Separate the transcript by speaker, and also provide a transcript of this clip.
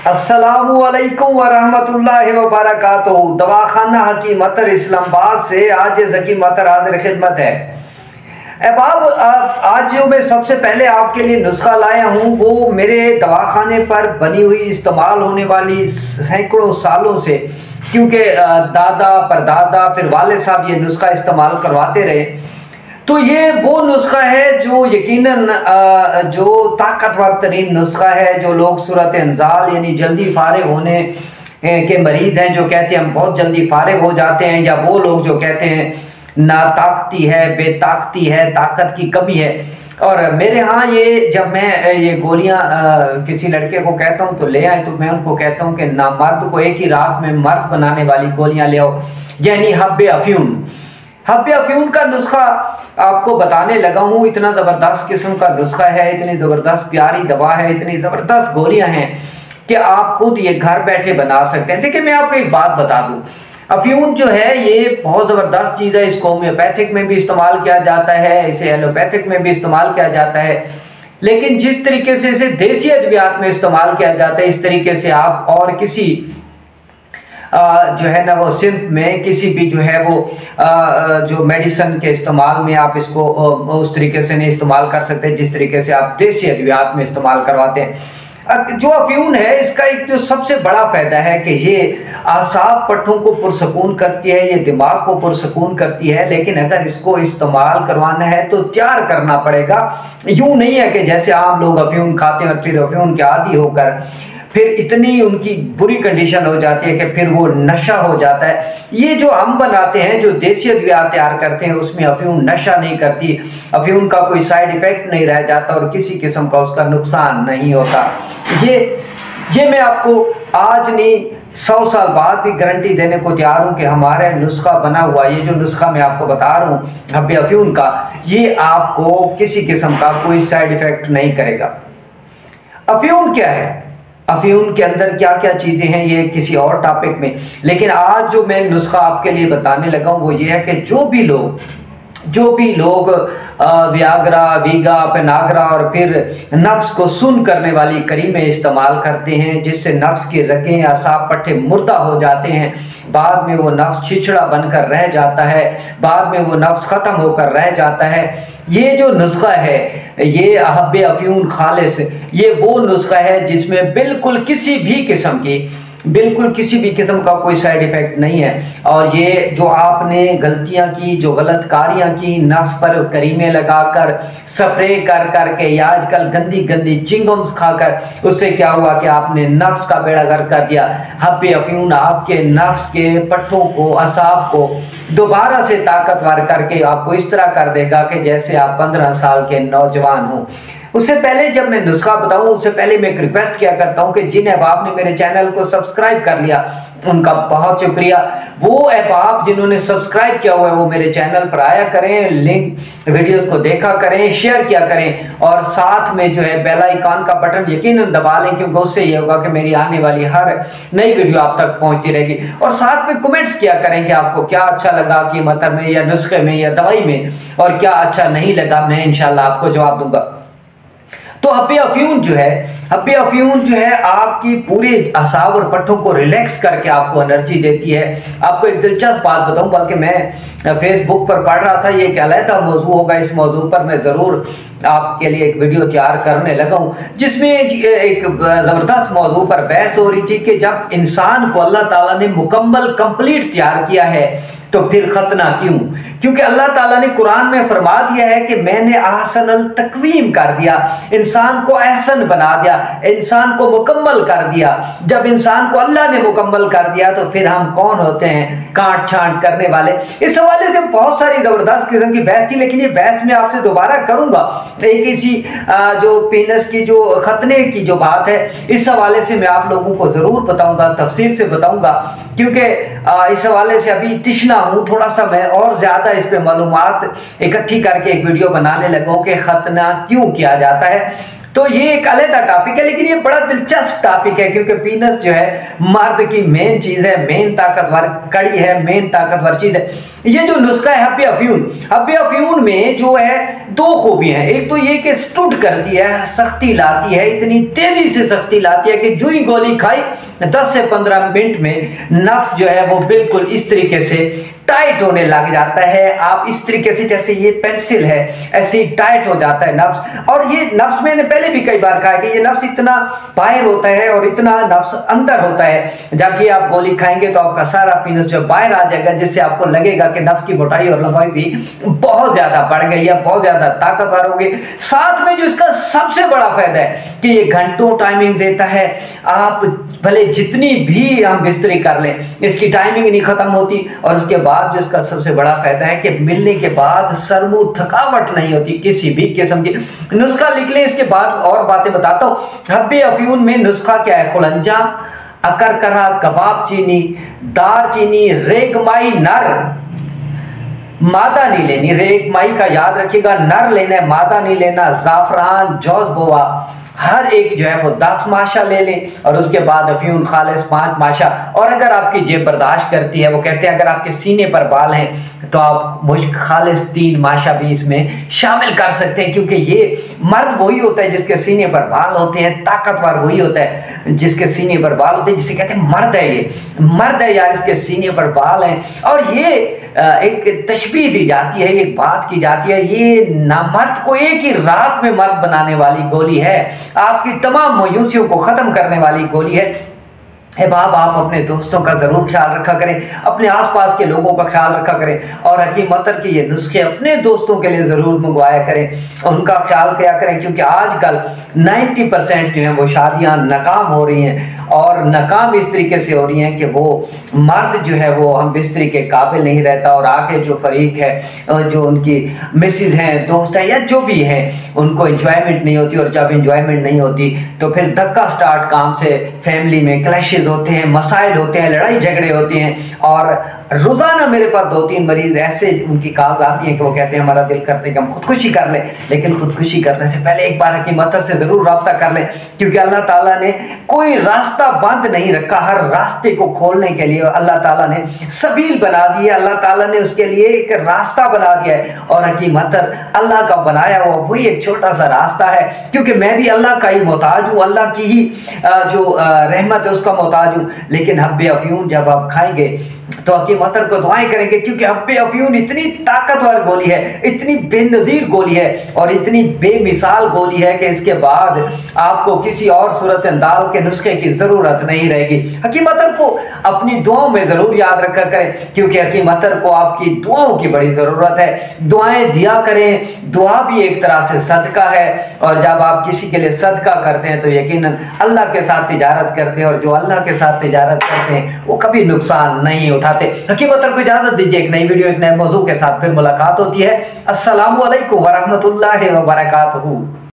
Speaker 1: अस्सलामुअलैकुम वरहमतुल्लाहि वबरकातुहू। दवाखाना हकीम अतर इस्लामाबाद से आज हकीम अतर हाजिर खिदमत है। अहबाब, आज जो मैं सबसे पहले आपके लिए नुस्खा लाया हूँ वो मेरे दवाखाने पर बनी हुई इस्तेमाल होने वाली सैकड़ों सालों से, क्योंकि दादा परदादा फिर वाले साहब ये नुस्खा इस्तेमाल करवाते रहे, तो ये वो नुस्खा है जो यकीनन जो ताकतवर तरीन नुस्खा है। जो लोग सूरत इंजाल यानी जल्दी फारिग होने के मरीज हैं, जो कहते हैं हम बहुत जल्दी फारिग हो जाते हैं, या वो लोग जो कहते हैं नाताकती है, बेताकती है, ताकत की कमी है। और मेरे यहाँ ये जब मैं ये गोलियाँ किसी लड़के को कहता हूँ तो ले आए, तो मैं उनको कहता हूँ कि नामर्द को एक ही रात में मर्द बनाने वाली गोलियाँ ले आओ, यानी हब्बे अफ्यून। हब्बे अफ्यून का नुस्खा आपको बताने लगा हूँ। इतना ज़बरदस्त किस्म का नुस्खा है, इतनी ज़बरदस्त प्यारी दवा है, इतनी ज़बरदस्त गोलियाँ हैं कि आप खुद ये घर बैठे बना सकते हैं। देखिए, मैं आपको एक बात बता दूँ, अफ्यून जो है ये बहुत ज़बरदस्त चीज़ है। इसको होम्योपैथिक में भी इस्तेमाल किया जाता है, इसे एलोपैथिक में भी इस्तेमाल किया जाता है, लेकिन जिस तरीके से इसे देसी अद्वियात में इस्तेमाल किया जाता है, इस तरीके से आप और किसी जो है ना वो सिर्फ में किसी भी जो है वो जो मेडिसिन के इस्तेमाल में आप इसको उस तरीके से नहीं इस्तेमाल कर सकते जिस तरीके से आप देसी अद्वियात में इस्तेमाल करवाते हैं। जो अफ्यून है इसका एक जो सबसे बड़ा फायदा है कि ये आसाब पट्टों को पुरसकून करती है, ये दिमाग को पुरसकून करती है, लेकिन अगर इसको इस्तेमाल करवाना है तो तैयार करना पड़ेगा। यूं नहीं है कि जैसे आम लोग अफ्यून खाते हैं और फिर अफ्यून के आदी होकर फिर इतनी उनकी बुरी कंडीशन हो जाती है कि फिर वो नशा हो जाता है। ये जो हम बनाते हैं, जो देसी अद्वियात तैयार करते हैं, उसमें अफ्यून नशा नहीं करती, अफ्यून का कोई साइड इफेक्ट नहीं रह जाता और किसी किस्म का उसका नुकसान नहीं होता। ये मैं आपको आज नहीं 100 साल बाद भी गारंटी देने को तैयार हूँ कि हमारा नुस्खा बना हुआ, ये जो नुस्खा मैं आपको बता रहा हूँ हब्बे अफ्यून का, ये आपको किसी किस्म का कोई साइड इफेक्ट नहीं करेगा। अफ्यून क्या है, अफ्यून के अंदर क्या क्या चीज़ें हैं, ये किसी और टॉपिक में, लेकिन आज जो मैं नुस्खा आपके लिए बताने लगा हूँ वो ये है कि जो भी लोग वियाग्रा, वीगा, पेनाग्रा और फिर नफ्स को सुन करने वाली करीमें इस्तेमाल करते हैं, जिससे नफ्स की रगें असाब पट्टे मुर्दा हो जाते हैं, बाद में वो नफ्स छिछड़ा बनकर रह जाता है, बाद में वो नफ्स ख़त्म होकर रह जाता है। ये जो नुस्खा है, ये हब्बे अफ्यून खालिस, ये वो नुस्खा है जिसमें बिल्कुल किसी भी किस्म का कोई साइड इफेक्ट नहीं है। और ये जो आपने गलतियां की, जो गलतकारियां की, नफ्स पर करीमे लगाकर, स्प्रे कर करके, या आजकल गंदी गंदी चिंगम्स खाकर, उससे क्या हुआ कि आपने नफ्स का बेड़ा गर्क कर दिया। हब्बे अफ्यून आपके नफ्स के पट्टों को, असाब को दोबारा से ताकतवर करके आपको इस तरह कर देगा कि जैसे आप 15 साल के नौजवान हो। उससे पहले जब मैं नुस्खा बताऊं, उससे पहले मैं एक रिक्वेस्ट किया करता हूं कि जिन अहबाब ने मेरे चैनल को सब्सक्राइब कर लिया उनका बहुत शुक्रिया। वो अहबाब जिन्होंने सब्सक्राइब किया हुआ है वो मेरे चैनल पर आया करें, लिंक वीडियोस को देखा करें, शेयर किया करें, और साथ में जो है बेल आइकन का बटन यकीनन दबा लें, क्योंकि उससे ये होगा कि मेरी आने वाली हर नई वीडियो आप तक पहुंचती रहेगी। और साथ में कमेंट्स किया करें कि आपको क्या अच्छा लगा कीमत में, या नुस्खे में, या दवाई में, और क्या अच्छा नहीं लगा, मैं इंशाल्लाह आपको जवाब दूंगा। तो हब्बे अफ्यून जो है आपकी पूरे असाब और पट्टों को रिलैक्स करके आपको एनर्जी देती है। आपको एक दिलचस्प बात बताऊं, बल्कि मैं फेसबुक पर पढ़ रहा था, ये एक अलहदा मौजू होगा, इस मौजू पर मैं ज़रूर आपके लिए एक वीडियो तैयार करने लगा हूं, जिसमें एक ज़बरदस्त मौजू पर बहस हो रही थी कि जब इंसान को अल्लाह ताला ने मुकम्मल कंप्लीट तैयार किया है तो फिर खतना क्यों? क्योंकि अल्लाह ताला ने कुरान में फरमा दिया है कि मैंने ahsanul तकवीम कर दिया, इंसान को एहसन बना दिया, इंसान को मुकम्मल कर दिया। जब इंसान को अल्लाह ने मुकम्मल कर दिया तो फिर हम कौन होते हैं काट छांट करने वाले। इस हवाले से बहुत सारी ज़बरदस्त किस्म की बहस थी, लेकिन ये बहस मैं आपसे दोबारा करूंगा। एक इसी जो पेनस की जो खतने की जो बात है, इस हवाले से मैं आप लोगों को ज़रूर बताऊंगा, तफसील से बताऊंगा, क्योंकि इस हवाले से अभी तिश्ना हूँ थोड़ा सा मैं, और ज़्यादा इस पे मालूमात इकट्ठी करके एक वीडियो बनाने लगा हूँ कि खतना क्यों किया जाता है। तो ये एक अलग टॉपिक है, लेकिन ये बड़ा दिलचस्प टॉपिक है, क्योंकि पीनस जो है मर्द की मेन चीज़ है, मेन ताकतवर कड़ी है, मेन ताकतवर चीज़ है। ये जो नुस्खा है हब्बे अफ्यून, हब्बे अफ्यून में जो है दो खूबियां हैं। एक तो ये कि स्टूड करती है, सख्ती लाती है, इतनी तेजी से सख्ती लाती है कि जो ही गोली खाई 10 से 15 मिनट में नफ्स जो है वो बिल्कुल इस तरीके से टाइट होने लग जाता है। आप इस तरीके से, जैसे ये पेंसिल है, ऐसे ही टाइट हो जाता है नफ्स। और ये नफ्स मैंने पहले भी कई बार कहा कि ये नफ्स इतना बाहर होता है और इतना नफ्स अंदर होता है। जब ये आप गोली खाएंगे तो आपका सारा पीनस जो बाहर आ जाएगा, जिससे आपको लगेगा कि नफ्स की मोटाई और लंबाई भी बहुत ज्यादा बढ़ गई है, बहुत ज्यादा ताकतवर हो गई। साथ में जो इसका सबसे बड़ा फायदा है कि ये घंटों टाइमिंग देता है। आप भले जितनी भी हम बिस्तरी कर लें, इसकी टाइमिंग नहीं खत्म होती। और उसके बाद जो इसका सबसे बड़ा फायदा है कि मिलने के बाद सरमू थकावट नहीं होती किसी भी किस्म की। नुस्खा लिख लें, इसके बाद और बातें बताता हूं। हब्बे अफ्यून में नुस्खा क्या है? खुलंजा, अकरकरा, कबाब चीनी, दार चीनी, रेगमाई नर, मादा नहीं लेनी, रेगमाई का याद रखिएगा, नर लेना है, मादा नहीं लेना, जाफरान, जोजबोआ, हर एक जो है वो 10 माशा ले लें। और उसके बाद अफ्यून खालिस 5 माशा। और अगर आपकी जेब बर्दाश्त करती है, वो कहते हैं अगर आपके सीने पर बाल हैं तो आप मुश्क खालिस 3 माशा भी इसमें शामिल कर सकते हैं, क्योंकि ये मर्द वही होता है जिसके सीने पर बाल होते हैं, ताकतवर वही होता है जिसके सीने पर बाल होते हैं, जिसे कहते हैं मर्द है। ये मर्द है यार, इसके सीने पर बाल हैं। और ये एक तशबीह दी जाती है, एक बात की जाती है, ये नामर्द को एक ही रात में मर्द बनाने वाली गोली है, आपकी तमाम मायूसियों को खत्म करने वाली गोली है। बाप, आप अपने दोस्तों का जरूर ख्याल रखा करें, अपने आसपास के लोगों का ख्याल रखा करें और हकीम अतर के ये नुस्खे अपने दोस्तों के लिए जरूर मंगवाया करें, उनका ख्याल किया करें। क्योंकि आजकल 90% जो है वो शादियां नाकाम हो रही हैं, और नाकाम इस तरीके से हो रही हैं कि वो मर्द जो है वो हम बिस्तरी के काबिल नहीं रहता, और आगे जो फरीक है, जो उनकी मिसेज हैं, दोस्त हैं, या जो भी हैं, उनको इंजॉयमेंट नहीं होती। और जब इंजॉयमेंट नहीं होती तो फिर धक्का स्टार्ट काम से फैमिली में क्लैशेस होते हैं, मसाइल होते हैं, लड़ाई झगड़े होते हैं। और रोजाना मेरे पास 2-3 मरीज ऐसे उनकी कॉल्स आती हैं कि वो कहते हैं हमारा दिल करते कि हम खुदकुशी कर लें, लेकिन खुदकुशी करने से पहले एक बार हकीम अतर से जरूर रब्ता कर लें, क्योंकि अल्लाह ताला ने कोई रास्ता बंद नहीं रखा। हर रास्ते को खोलने के लिए अल्लाह ताला ने सबील बना दी है, अल्लाह ताला ने उसके लिए एक रास्ता बना दिया है। और हकीम अतर अल्लाह का बनाया हुआ वही एक छोटा सा रास्ता है, क्योंकि मैं भी अल्लाह का ही मोहताज हूँ, अल्लाह की ही जो रहमत है उसका मोहताज हूँ। लेकिन हब्बे अफ्यून जब आप खाएंगे तो हकीम अतर को दुआएं करेंगे, क्योंकि हब्बे अफ्यून इतनी ताकतवर गोली है, इतनी बेनज़ीर गोली है और इतनी बेमिसाल गोली है कि इसके बाद आपको किसी और सूरत अंदाज के नुस्खे की जरूरत नहीं रहेगी। हकीम अतर को अपनी दुआओं में जरूर याद रखा करें, क्योंकि हकीम अतर को आपकी दुआओं की बड़ी जरूरत है। दुआएं दिया करें, दुआ भी एक तरह से सदका है, और जब आप किसी के लिए सदका करते हैं तो यकीनन अल्लाह के साथ तिजारत करते हैं, और जो अल्लाह के साथ तिजारत करते हैं वो कभी नुकसान नहीं उठाते। हकीम अतर को इजाजत दीजिए, एक नई वीडियो एक नए मौजू के साथ फिर मुलाकात होती है। अस्सलामु अलैकुम वरहमतुल्लाहि वबरकातुहू।